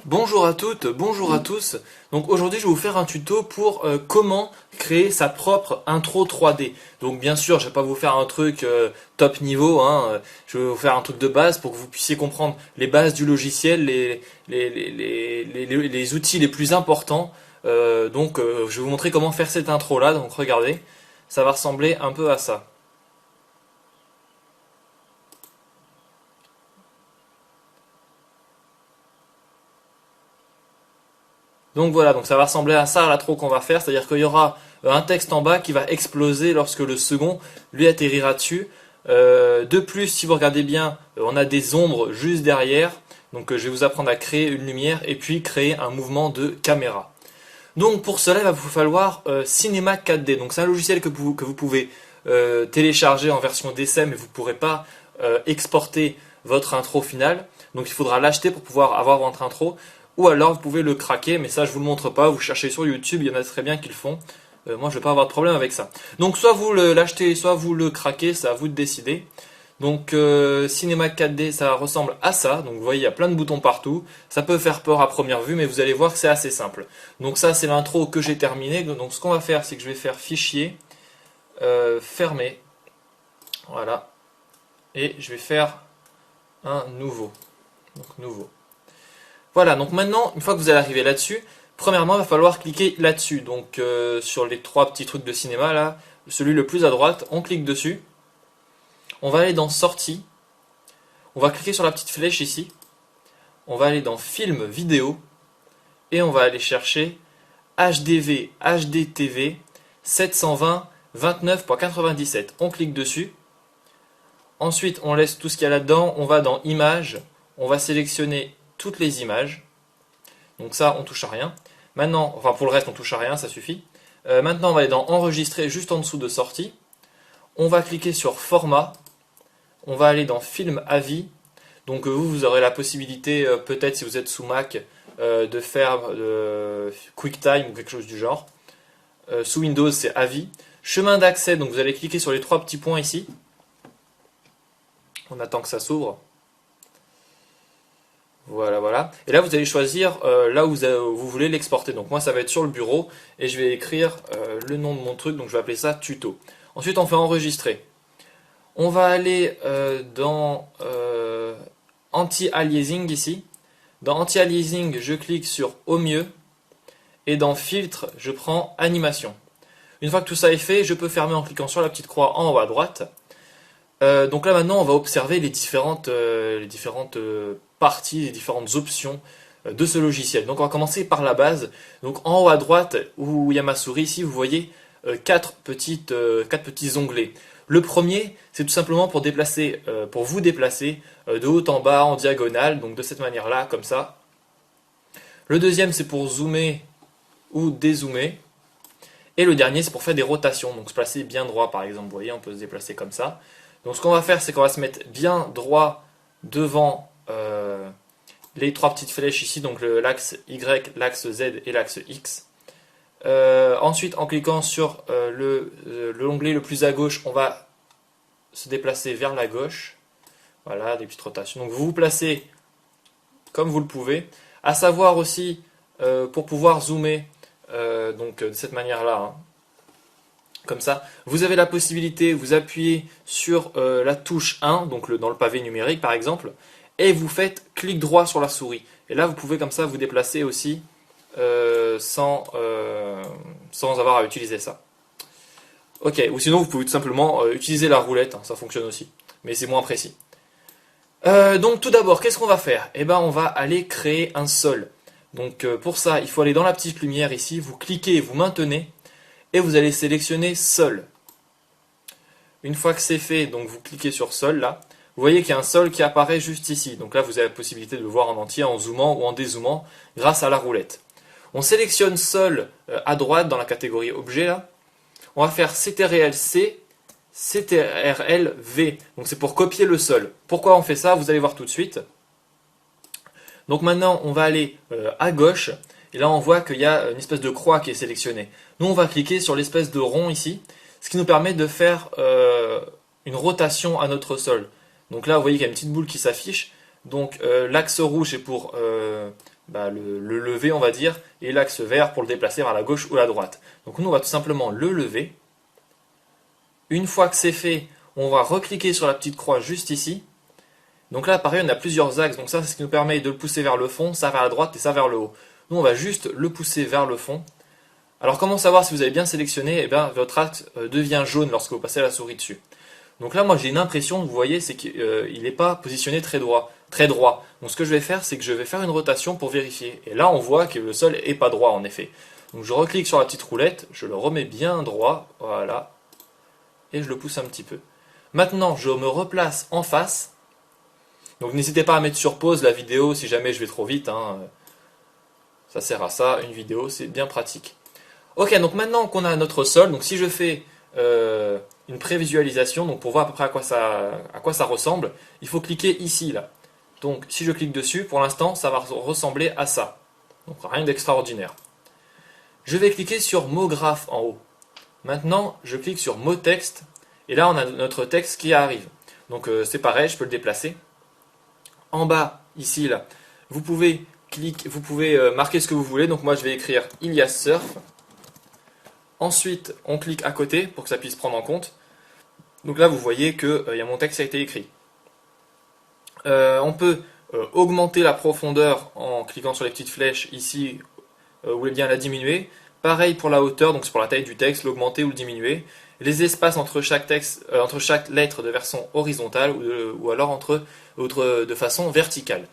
Bonjour à toutes, bonjour à tous. Donc aujourd'hui je vais vous faire un tuto pour comment créer sa propre intro 3D. Donc bien sûr je vais pas vous faire un truc top niveau, hein. Je vais vous faire un truc de base pour que vous puissiez comprendre les bases du logiciel, les outils les plus importants. Je vais vous montrer comment faire cette intro là, donc regardez, ça va ressembler un peu à ça. Donc voilà, donc ça va ressembler à ça l'intro qu'on va faire, c'est-à-dire qu'il y aura un texte en bas qui va exploser lorsque le second lui atterrira dessus. De plus, si vous regardez bien, on a des ombres juste derrière. Donc je vais vous apprendre à créer une lumière et puis créer un mouvement de caméra. Donc pour cela, il va vous falloir Cinema 4D. Donc c'est un logiciel que vous pouvez télécharger en version d'essai, mais vous ne pourrez pas exporter votre intro finale. Donc il faudra l'acheter pour pouvoir avoir votre intro. Ou alors vous pouvez le craquer, mais ça je vous le montre pas, vous cherchez sur YouTube, il y en a très bien qui le font. Moi je vais pas avoir de problème avec ça. Donc soit vous l'achetez, soit vous le craquez, c'est à vous de décider. Donc Cinema 4D ça ressemble à ça, donc vous voyez il y a plein de boutons partout. Ça peut faire peur à première vue, mais vous allez voir que c'est assez simple. Donc ça c'est l'intro que j'ai terminé. Donc ce qu'on va faire c'est que je vais faire fichier, fermer, voilà. Et je vais faire un nouveau. Donc nouveau. Voilà, donc maintenant, une fois que vous allez arriver là-dessus, premièrement, il va falloir cliquer là-dessus. Donc sur les trois petits trucs de cinéma, là, celui le plus à droite, on clique dessus. On va aller dans Sortie. On va cliquer sur la petite flèche ici. On va aller dans Film vidéo. Et on va aller chercher HDV, HDTV 720 29.97. On clique dessus. Ensuite, on laisse tout ce qu'il y a là-dedans. On va dans Images. On va sélectionner toutes les images. Donc ça, on touche à rien. Maintenant, enfin pour le reste, on touche à rien, ça suffit. Maintenant, on va aller dans Enregistrer, juste en dessous de Sortie. On va cliquer sur Format. On va aller dans Film à vie. Donc vous aurez la possibilité, peut-être si vous êtes sous Mac, de faire QuickTime ou quelque chose du genre. Sous Windows, c'est à vie. Chemin d'accès, donc vous allez cliquer sur les trois petits points ici. On attend que ça s'ouvre. Voilà, voilà. Et là, vous allez choisir là où vous voulez l'exporter. Donc moi, ça va être sur le bureau et je vais écrire le nom de mon truc. Donc je vais appeler ça tuto. Ensuite, on fait enregistrer. On va aller dans anti-aliasing ici. Dans anti-aliasing, je clique sur au mieux. Et dans filtre, je prends animation. Une fois que tout ça est fait, je peux fermer en cliquant sur la petite croix en haut à droite. Donc là maintenant on va observer les différentes parties, les différentes options de ce logiciel. Donc on va commencer par la base. Donc en haut à droite où il y a ma souris ici, vous voyez quatre petits onglets. Le premier c'est tout simplement pour vous déplacer de haut en bas en diagonale, donc de cette manière là, comme ça. Le deuxième c'est pour zoomer ou dézoomer. Et le dernier c'est pour faire des rotations, donc se placer bien droit par exemple. Vous voyez, on peut se déplacer comme ça. Donc ce qu'on va faire, c'est qu'on va se mettre bien droit devant les trois petites flèches ici, donc l'axe Y, l'axe Z et l'axe X. Ensuite, en cliquant sur l'onglet le plus à gauche, on va se déplacer vers la gauche. Voilà, des petites rotations. Donc vous vous placez comme vous le pouvez. À savoir aussi, pour pouvoir zoomer, de cette manière-là, hein. Comme ça, vous avez la possibilité, vous appuyez sur la touche 1, donc dans le pavé numérique par exemple, et vous faites clic droit sur la souris. Et là, vous pouvez comme ça vous déplacer aussi sans avoir à utiliser ça. Ok, ou sinon vous pouvez tout simplement utiliser la roulette, hein, ça fonctionne aussi, mais c'est moins précis. Donc tout d'abord, qu'est-ce qu'on va faire? Eh ben, on va aller créer un sol. Donc pour ça, il faut aller dans la petite lumière ici, vous cliquez, vous maintenez, et vous allez sélectionner sol. Une fois que c'est fait, donc vous cliquez sur sol là. Vous voyez qu'il y a un sol qui apparaît juste ici. Donc là, vous avez la possibilité de le voir en entier, en zoomant ou en dézoomant, grâce à la roulette. On sélectionne sol à droite dans la catégorie objet là. On va faire CTRL-C, CTRL-V. Donc c'est pour copier le sol. Pourquoi on fait ça? Vous allez voir tout de suite. Donc maintenant, on va aller à gauche. Et là, on voit qu'il y a une espèce de croix qui est sélectionnée. Nous, on va cliquer sur l'espèce de rond ici, ce qui nous permet de faire une rotation à notre sol. Donc là, vous voyez qu'il y a une petite boule qui s'affiche. Donc l'axe rouge est pour le lever, on va dire, et l'axe vert pour le déplacer vers la gauche ou la droite. Donc nous, on va tout simplement le lever. Une fois que c'est fait, on va recliquer sur la petite croix juste ici. Donc là, pareil, on a plusieurs axes. Donc ça, c'est ce qui nous permet de le pousser vers le fond, ça vers la droite et ça vers le haut. Nous, on va juste le pousser vers le fond. Alors comment savoir si vous avez bien sélectionné? Eh bien, votre axe devient jaune lorsque vous passez la souris dessus. Donc là, moi, j'ai une impression, vous voyez, c'est qu'il n'est pas positionné très droit. Donc ce que je vais faire, c'est que je vais faire une rotation pour vérifier. Et là, on voit que le sol est pas droit, en effet. Donc je reclique sur la petite roulette, je le remets bien droit, voilà, et je le pousse un petit peu. Maintenant, je me replace en face. Donc n'hésitez pas à mettre sur pause la vidéo si jamais je vais trop vite, hein. Ça sert à ça, une vidéo, c'est bien pratique. Ok, donc maintenant qu'on a notre sol, donc si je fais une prévisualisation, donc pour voir à peu près à quoi ça ressemble, il faut cliquer ici, là. Donc si je clique dessus, pour l'instant, ça va ressembler à ça. Donc rien d'extraordinaire. Je vais cliquer sur mot graphe en haut. Maintenant, je clique sur mot texte, et là on a notre texte qui arrive. Donc c'est pareil, je peux le déplacer. En bas, ici, là, vous pouvez marquer ce que vous voulez. Donc moi je vais écrire Ilias Surf. Ensuite, on clique à côté pour que ça puisse prendre en compte. Donc là, vous voyez que mon texte a été écrit. On peut augmenter la profondeur en cliquant sur les petites flèches ici, ou bien la diminuer. Pareil pour la hauteur, donc c'est pour la taille du texte, l'augmenter ou le diminuer. Les espaces entre chaque lettre de façon horizontale ou alors de façon verticale.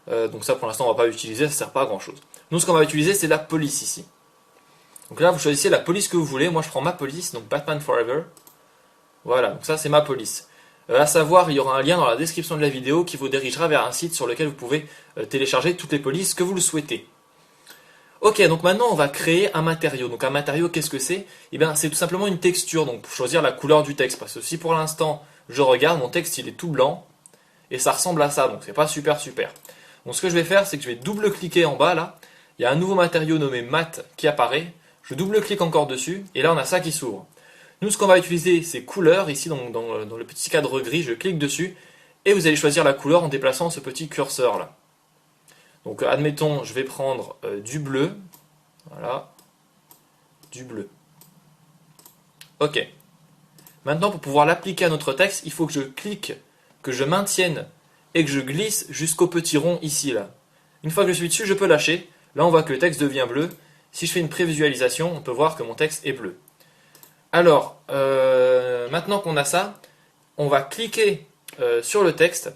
Donc ça, pour l'instant, on ne va pas l'utiliser, ça ne sert pas à grand chose. Nous, ce qu'on va utiliser, c'est la police ici. Donc là, vous choisissez la police que vous voulez. Moi, je prends ma police, donc Batman Forever. Voilà, donc ça, c'est ma police. À savoir, il y aura un lien dans la description de la vidéo qui vous dirigera vers un site sur lequel vous pouvez télécharger toutes les polices que vous le souhaitez. Ok, donc maintenant, on va créer un matériau. Donc un matériau, qu'est-ce que c'est? Eh bien, c'est tout simplement une texture. Donc, pour choisir la couleur du texte. Parce que si pour l'instant, je regarde, mon texte, il est tout blanc. Et ça ressemble à ça, donc c'est pas super. Donc ce que je vais faire, c'est que je vais double-cliquer en bas, là. Il y a un nouveau matériau nommé Mat qui apparaît. Je double-clique encore dessus, et là on a ça qui s'ouvre. Nous, ce qu'on va utiliser, c'est couleur. Ici, dans le petit cadre gris, je clique dessus, et vous allez choisir la couleur en déplaçant ce petit curseur là. Donc, admettons, je vais prendre du bleu. Voilà. Du bleu. Ok. Maintenant, pour pouvoir l'appliquer à notre texte, il faut que je clique, que je maintienne, et que je glisse jusqu'au petit rond ici là. Une fois que je suis dessus, je peux lâcher. Là, on voit que le texte devient bleu. Si je fais une prévisualisation, on peut voir que mon texte est bleu. Alors, maintenant qu'on a ça, on va cliquer sur le texte.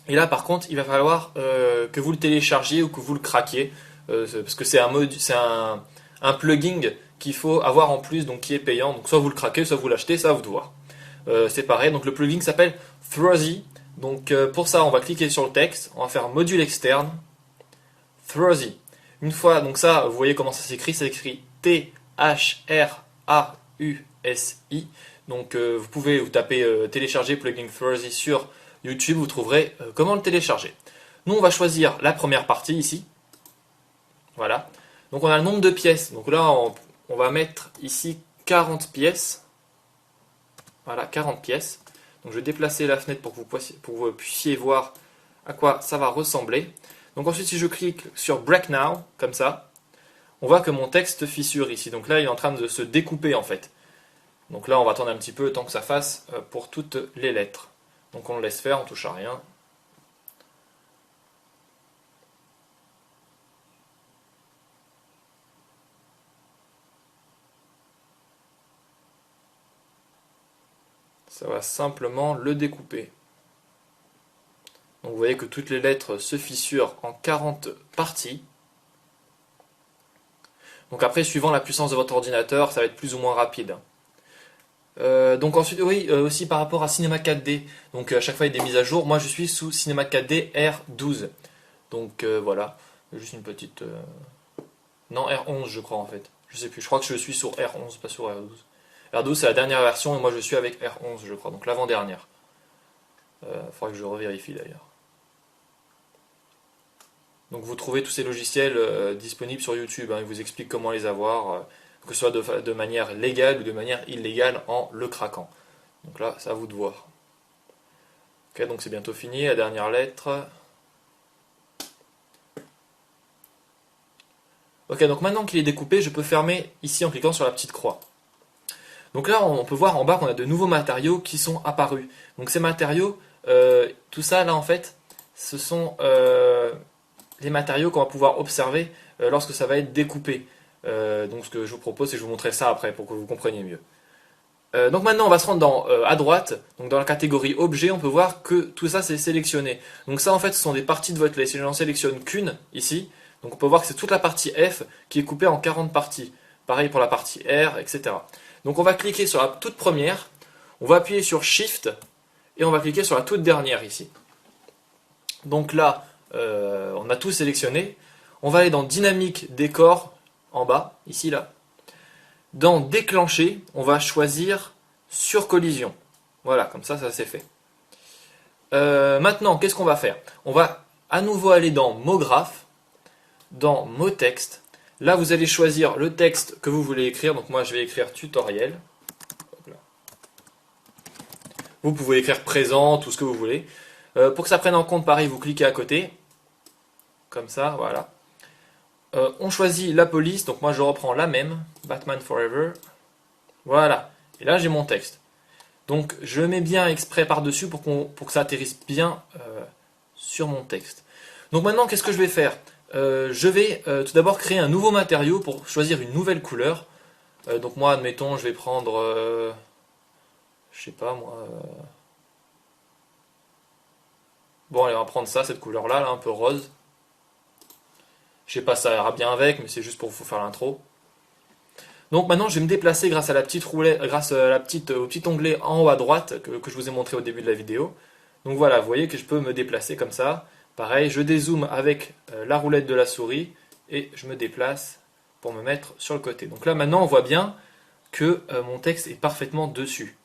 Et là, par contre, il va falloir que vous le téléchargiez ou que vous le craquiez. Parce que c'est un plugin qu'il faut avoir en plus, donc qui est payant. Donc soit vous le craquez, soit vous l'achetez, ça à vous de voir. C'est pareil, donc le plugin s'appelle Thruzzy. Donc pour ça, on va cliquer sur le texte, on va faire module externe, Thruzzy. Une fois, donc ça, vous voyez comment ça s'écrit T-H-R-A-U-S-I. Donc vous pouvez vous taper télécharger plugin Thruzzy sur YouTube, vous trouverez comment le télécharger. Nous, on va choisir la première partie ici. Voilà. Donc on a le nombre de pièces. Donc là, on va mettre ici 40 pièces. Voilà, 40 pièces. Donc je vais déplacer la fenêtre pour que vous puissiez voir à quoi ça va ressembler. Donc ensuite, si je clique sur Break Now, comme ça, on voit que mon texte fissure ici. Donc là, il est en train de se découper en fait. Donc là, on va attendre un petit peu le temps que ça fasse pour toutes les lettres. Donc on le laisse faire, on ne touche à rien. Ça va simplement le découper. Donc vous voyez que toutes les lettres se fissurent en 40 parties. Donc après, suivant la puissance de votre ordinateur, ça va être plus ou moins rapide. Donc ensuite, oui, aussi par rapport à Cinema 4D. Donc à chaque fois il y a des mises à jour. Moi je suis sous Cinema 4D R12. Donc voilà, juste une petite... Non, R11 je crois en fait. Je sais plus, je crois que je suis sur R11, pas sur R12. R12 c'est la dernière version et moi je suis avec R11 je crois, donc l'avant-dernière. Faudra que je revérifie d'ailleurs. Donc vous trouvez tous ces logiciels disponibles sur YouTube, hein, ils vous expliquent comment les avoir, que ce soit de manière légale ou de manière illégale en le craquant. Donc là, c'est à vous de voir. Ok, donc c'est bientôt fini, la dernière lettre. Ok, donc maintenant qu'il est découpé, je peux fermer ici en cliquant sur la petite croix. Donc là, on peut voir en bas qu'on a de nouveaux matériaux qui sont apparus. Donc ces matériaux, tout ça là en fait, ce sont les matériaux qu'on va pouvoir observer lorsque ça va être découpé. Donc ce que je vous propose, c'est que je vous montrerai ça après pour que vous compreniez mieux. Donc maintenant on va se rendre à droite, donc dans la catégorie objet, on peut voir que tout ça c'est sélectionné. Donc ça en fait ce sont des parties de votre lait, si je n'en sélectionne qu'une ici, donc on peut voir que c'est toute la partie F qui est coupée en 40 parties. Pareil pour la partie R, etc. Donc on va cliquer sur la toute première, on va appuyer sur Shift et on va cliquer sur la toute dernière ici. Donc là on a tout sélectionné, on va aller dans Dynamique Décor en bas, ici là. Dans Déclencher, on va choisir Sur collision. Voilà, comme ça c'est fait. Maintenant, qu'est-ce qu'on va faire? On va à nouveau aller dans Mots graphes, dans Mots texte. Là, vous allez choisir le texte que vous voulez écrire. Donc moi, je vais écrire tutoriel. Vous pouvez écrire présent, tout ce que vous voulez. Pour que ça prenne en compte, pareil, vous cliquez à côté. Comme ça, voilà. On choisit la police, donc moi je reprends la même, Batman Forever. Voilà, et là j'ai mon texte. Donc je le mets bien exprès par-dessus pour que ça atterrisse bien sur mon texte. Donc maintenant, qu'est-ce que je vais faire? Je vais tout d'abord créer un nouveau matériau pour choisir une nouvelle couleur. Donc moi, admettons, je vais prendre, je sais pas moi... Bon, allez, on va prendre ça, cette couleur-là, là, un peu rose. Je sais pas, ça ira bien avec, mais c'est juste pour vous faire l'intro. Donc maintenant, je vais me déplacer grâce à la petite roulette, au petit onglet en haut à droite que je vous ai montré au début de la vidéo. Donc voilà, vous voyez que je peux me déplacer comme ça. Pareil, je dézoome avec la roulette de la souris et je me déplace pour me mettre sur le côté. Donc là maintenant, on voit bien que mon texte est parfaitement dessus.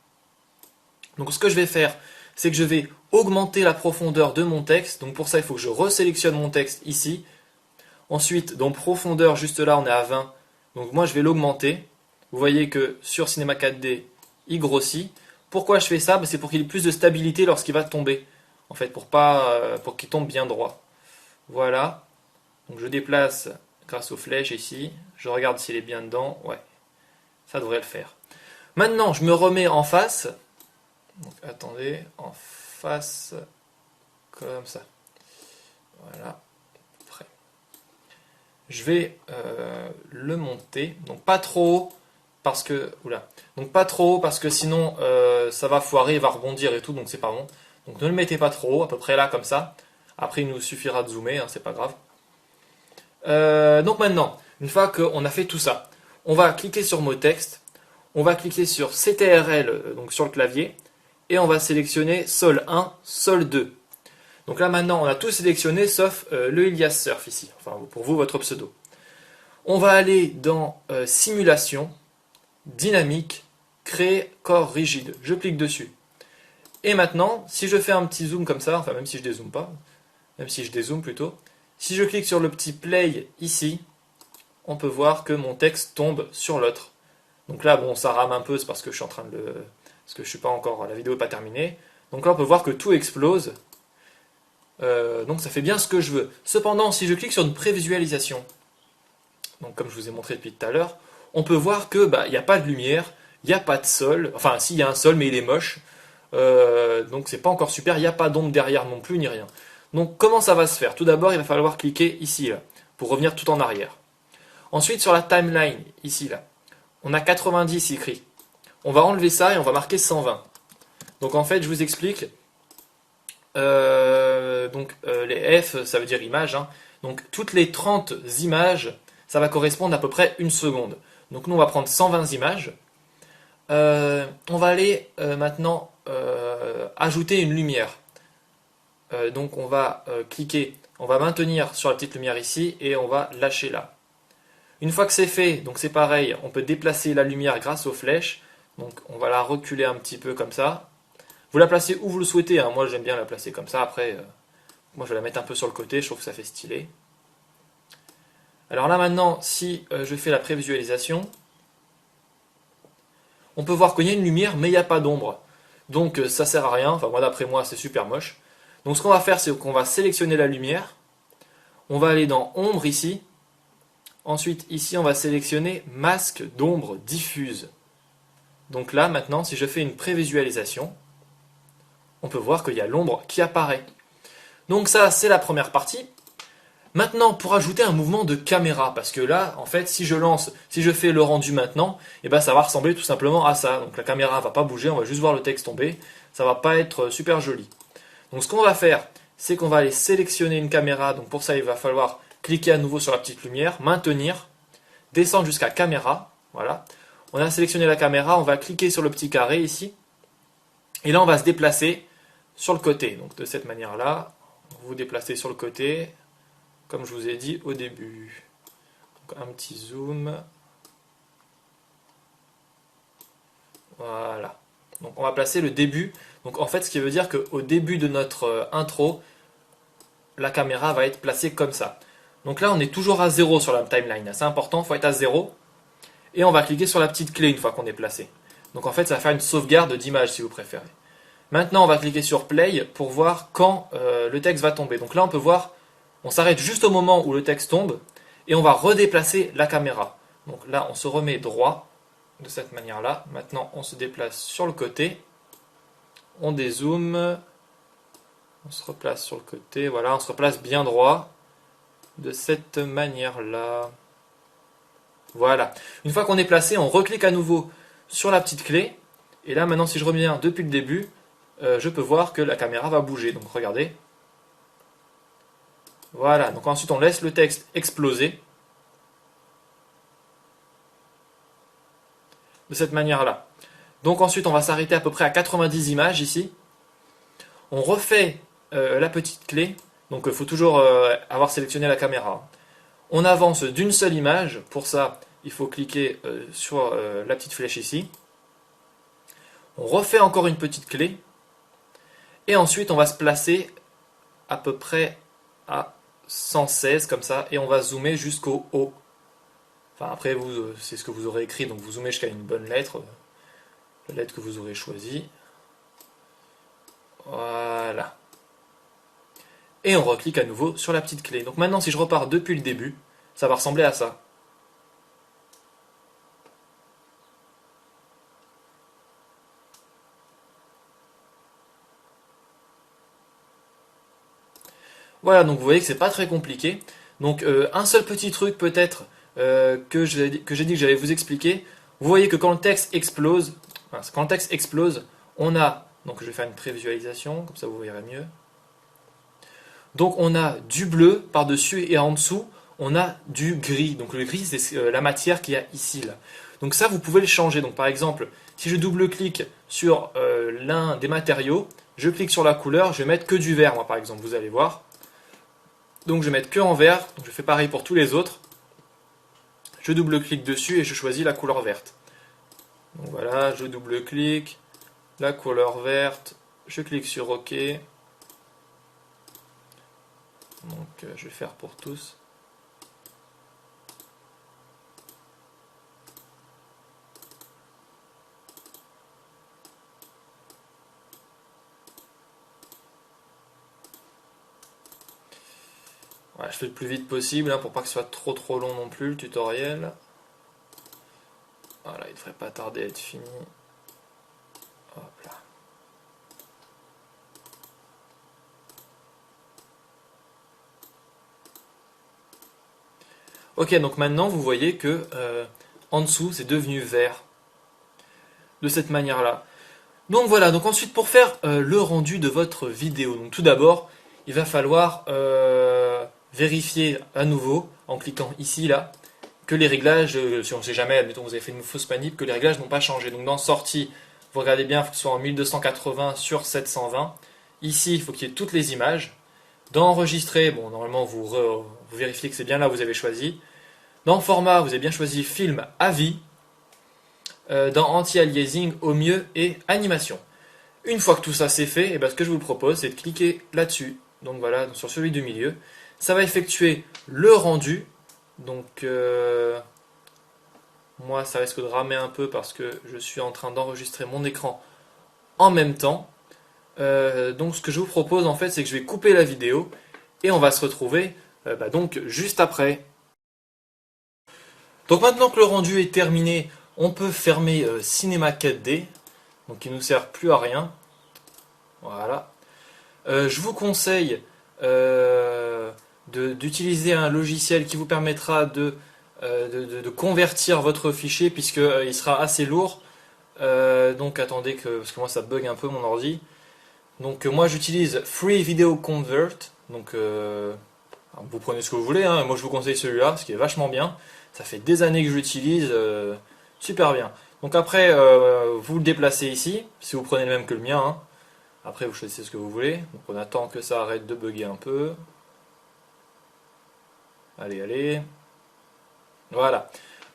Donc ce que je vais faire, c'est que je vais augmenter la profondeur de mon texte. Donc pour ça, il faut que je resélectionne mon texte ici. Ensuite, dans profondeur, juste là, on est à 20. Donc moi, je vais l'augmenter. Vous voyez que sur Cinema 4D, il grossit. Pourquoi je fais ça? C'est pour qu'il ait plus de stabilité lorsqu'il va tomber. En fait, pour qu'il tombe bien droit. Voilà. Donc je déplace grâce aux flèches ici. Je regarde s'il est bien dedans. Ouais, ça devrait le faire. Maintenant, je me remets en face. Donc attendez, en face, comme ça. Voilà. Je vais le monter, donc pas trop haut parce que sinon ça va foirer, il va rebondir et tout, donc c'est pas bon. Donc ne le mettez pas trop haut, à peu près là comme ça. Après il nous suffira de zoomer, hein, c'est pas grave. Donc maintenant, une fois qu'on a fait tout ça, on va cliquer sur mot texte, on va cliquer sur CTRL donc sur le clavier et on va sélectionner Sol 1, Sol 2. Donc là maintenant on a tout sélectionné sauf le Ilias Surf ici, enfin pour vous votre pseudo. On va aller dans Simulation, Dynamique, Créer corps rigide. Je clique dessus. Et maintenant, si je fais un petit zoom comme ça, enfin même si je dézoome pas, même si je dézoome plutôt, si je clique sur le petit play ici, on peut voir que mon texte tombe sur l'autre. Donc là bon ça rame un peu, c'est parce que je suis en train de le... parce que je suis pas encore... la vidéo n'est pas terminée. Donc là on peut voir que tout explose. Donc ça fait bien ce que je veux. Cependant, si je clique sur une prévisualisation, donc comme je vous ai montré depuis tout à l'heure, on peut voir que il n'y a pas de lumière, il n'y a pas de sol, enfin si il y a un sol mais il est moche, donc c'est pas encore super, il n'y a pas d'ombre derrière non plus ni rien. Donc comment ça va se faire? Tout d'abord il va falloir cliquer ici là, pour revenir tout en arrière. Ensuite sur la timeline, ici là, on a 90 écrit. On va enlever ça et on va marquer 120. Donc en fait je vous explique. Les F, ça veut dire images. Hein. Donc toutes les 30 images, ça va correspondre à peu près une seconde. Donc nous, on va prendre 120 images. On va aller maintenant ajouter une lumière. Donc on va cliquer, on va maintenir sur la petite lumière ici et on va lâcher là. Une fois que c'est fait, donc c'est pareil, on peut déplacer la lumière grâce aux flèches. Donc on va la reculer un petit peu comme ça. Vous la placez où vous le souhaitez, hein. Moi j'aime bien la placer comme ça, après moi je vais la mettre un peu sur le côté, je trouve que ça fait stylé. Alors là maintenant, si je fais la prévisualisation, on peut voir qu'il y a une lumière mais il n'y a pas d'ombre. Donc ça sert à rien, enfin moi d'après moi c'est super moche. Donc ce qu'on va faire c'est qu'on va sélectionner la lumière, on va aller dans ombre ici, Ensuite, ici, on va sélectionner masque d'ombre diffuse. Donc là, maintenant, si je fais une prévisualisation, on peut voir qu'il y a l'ombre qui apparaît. Donc ça, c'est la première partie. Maintenant, pour ajouter un mouvement de caméra, parce que là, en fait, si je fais le rendu maintenant, et ben ça va ressembler tout simplement à ça. Donc la caméra va pas bouger, on va juste voir le texte tomber. Ça va pas être super joli. Donc ce qu'on va faire, c'est qu'on va aller sélectionner une caméra. Donc pour ça, il va falloir cliquer à nouveau sur la petite lumière, maintenir, descendre jusqu'à caméra. Voilà. On a sélectionné la caméra, on va cliquer sur le petit carré ici. Et là, on va se déplacer sur le côté. Donc de cette manière-là, vous vous déplacez sur le côté, comme je vous ai dit au début. Donc, un petit zoom. Voilà. Donc on va placer le début. Donc en fait, ce qui veut dire qu'au début de notre intro, la caméra va être placée comme ça. Donc là, on est toujours à 0 sur la timeline. C'est important, il faut être à 0. Et on va cliquer sur la petite clé une fois qu'on est placé. Donc en fait, ça va faire une sauvegarde d'image si vous préférez. Maintenant, on va cliquer sur Play pour voir quand le texte va tomber. Donc là, on peut voir, on s'arrête juste au moment où le texte tombe et on va redéplacer la caméra. Donc là, on se remet droit de cette manière-là. Maintenant, on se déplace sur le côté. On dézoome. On se replace sur le côté. Voilà, on se replace bien droit de cette manière-là. Voilà. Une fois qu'on est placé, on reclique à nouveau sur la petite clé. Et là, maintenant, si je reviens depuis le début, je peux voir que la caméra va bouger. Donc regardez. Voilà. Donc ensuite, on laisse le texte exploser. De cette manière-là. Donc ensuite, on va s'arrêter à peu près à 90 images ici. On refait la petite clé. Donc il faut toujours avoir sélectionné la caméra. On avance d'une seule image. Pour ça, il faut cliquer sur la petite flèche ici. On refait encore une petite clé. Et ensuite, on va se placer à peu près à 116 comme ça. Et on va zoomer jusqu'au haut. Enfin, après, vous, c'est ce que vous aurez écrit. Donc vous zoomez jusqu'à une bonne lettre. La lettre que vous aurez choisie. Voilà. Et on reclique à nouveau sur la petite clé. Donc maintenant, si je repars depuis le début, ça va ressembler à ça. Voilà, donc vous voyez que c'est pas très compliqué. Donc un seul petit truc peut-être que j'ai dit que j'allais vous expliquer. Vous voyez que quand le texte explose, on a, donc je vais faire une prévisualisation, comme ça vous verrez mieux. Donc on a du bleu par-dessus et en dessous, on a du gris. Donc le gris, c'est la matière qu'il y a ici. Là. Donc ça, vous pouvez le changer. Donc par exemple, si je double-clique sur l'un des matériaux, je clique sur la couleur, je vais mettre que du vert, moi par exemple, vous allez voir. Donc je vais mettre que en vert, donc je fais pareil pour tous les autres. Je double-clique dessus et je choisis la couleur verte. Donc voilà, je double-clique, la couleur verte, je clique sur OK. Donc je vais faire pour tous. Voilà, je fais le plus vite possible hein, pour pas que ce soit trop long non plus le tutoriel. Voilà, il devrait pas tarder à être fini. Hop là. Ok, donc maintenant vous voyez que en dessous c'est devenu vert. De cette manière-là. Donc voilà, donc ensuite pour faire le rendu de votre vidéo, donc tout d'abord, il va falloir vérifier à nouveau, en cliquant ici, là, que les réglages, si on ne sait jamais, admettons vous avez fait une fausse manip, que les réglages n'ont pas changé. Donc dans sortie, vous regardez bien, il faut que ce soit en 1280 sur 720. Ici, il faut qu'il y ait toutes les images. Dans enregistrer, bon, normalement vous vérifiez que c'est bien là où vous avez choisi. Dans format, vous avez bien choisi film à vie. Dans anti-aliasing au mieux et animation. Une fois que tout ça c'est fait, et ben ce que je vous propose c'est de cliquer là-dessus. Donc voilà, sur celui du milieu. Ça va effectuer le rendu. Donc moi ça risque de ramer un peu parce que je suis en train d'enregistrer mon écran en même temps. Donc ce que je vous propose en fait c'est que je vais couper la vidéo et on va se retrouver donc juste après. Donc maintenant que le rendu est terminé, on peut fermer Cinema 4D, donc il ne nous sert plus à rien. Voilà. Je vous conseille d'utiliser un logiciel qui vous permettra de convertir votre fichier puisqu'il sera assez lourd. Donc attendez parce que moi ça bug un peu mon ordi. Donc moi j'utilise Free Video Convert. Donc vous prenez ce que vous voulez, hein. Moi je vous conseille celui-là, ce qui est vachement bien. Ça fait des années que je l'utilise, super bien. Donc après vous le déplacez ici, si vous prenez le même que le mien, hein. Après vous choisissez ce que vous voulez. Donc on attend que ça arrête de bugger un peu. Allez, allez. Voilà.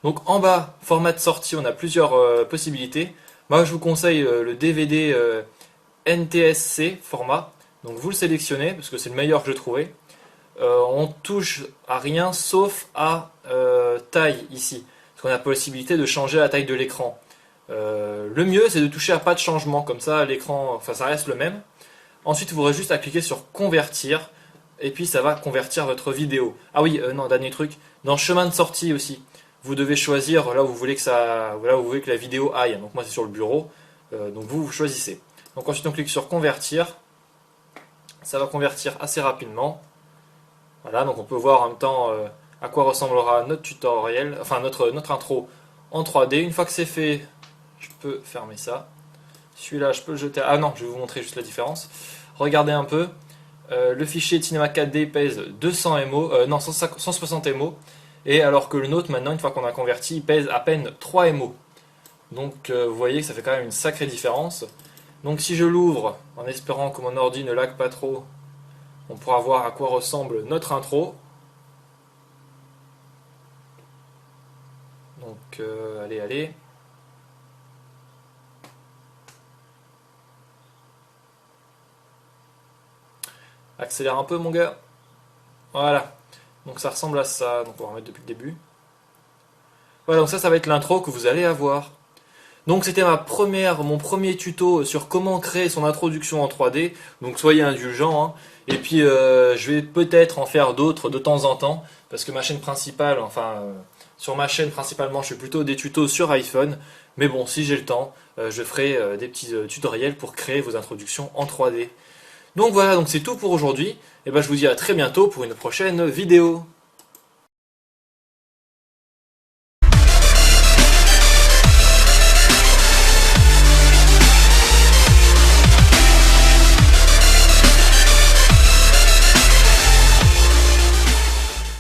Donc en bas, format de sortie, on a plusieurs possibilités. Moi je vous conseille le DVD NTSC format. Donc vous le sélectionnez parce que c'est le meilleur que je trouvais. On touche à rien sauf à taille ici. Parce qu'on a la possibilité de changer la taille de l'écran. Le mieux c'est de toucher à pas de changement, comme ça l'écran, enfin ça reste le même. Ensuite vous aurez juste à cliquer sur convertir et puis ça va convertir votre vidéo. Ah oui, non, dernier truc, dans chemin de sortie aussi, vous devez choisir là où vous voulez que là où vous voulez que la vidéo aille. Donc moi c'est sur le bureau, donc vous choisissez. Donc ensuite on clique sur convertir, ça va convertir assez rapidement. Voilà, donc on peut voir en même temps à quoi ressemblera notre tutoriel, enfin notre intro en 3D. Une fois que c'est fait, je peux fermer ça. Celui-là, je peux le jeter. Ah non, je vais vous montrer juste la différence. Regardez un peu. Le fichier de Cinema 4D pèse 200 MO, non 160 MO. Et alors que le nôtre, maintenant, une fois qu'on a converti, il pèse à peine 3 MO. Donc vous voyez que ça fait quand même une sacrée différence. Donc si je l'ouvre, en espérant que mon ordi ne lag pas trop, on pourra voir à quoi ressemble notre intro. Donc allez, allez. Accélère un peu mon gars. Voilà. Donc ça ressemble à ça. Donc on va remettre depuis le début. Voilà, donc ça va être l'intro que vous allez avoir. Donc c'était mon premier tuto sur comment créer son introduction en 3D. Donc soyez indulgents, hein. Et puis je vais peut-être en faire d'autres de temps en temps. Parce que ma chaîne principale, sur ma chaîne principalement, je fais plutôt des tutos sur iPhone. Mais bon, si j'ai le temps, je ferai des petits tutoriels pour créer vos introductions en 3D. Donc voilà, donc c'est tout pour aujourd'hui. Et ben je vous dis à très bientôt pour une prochaine vidéo.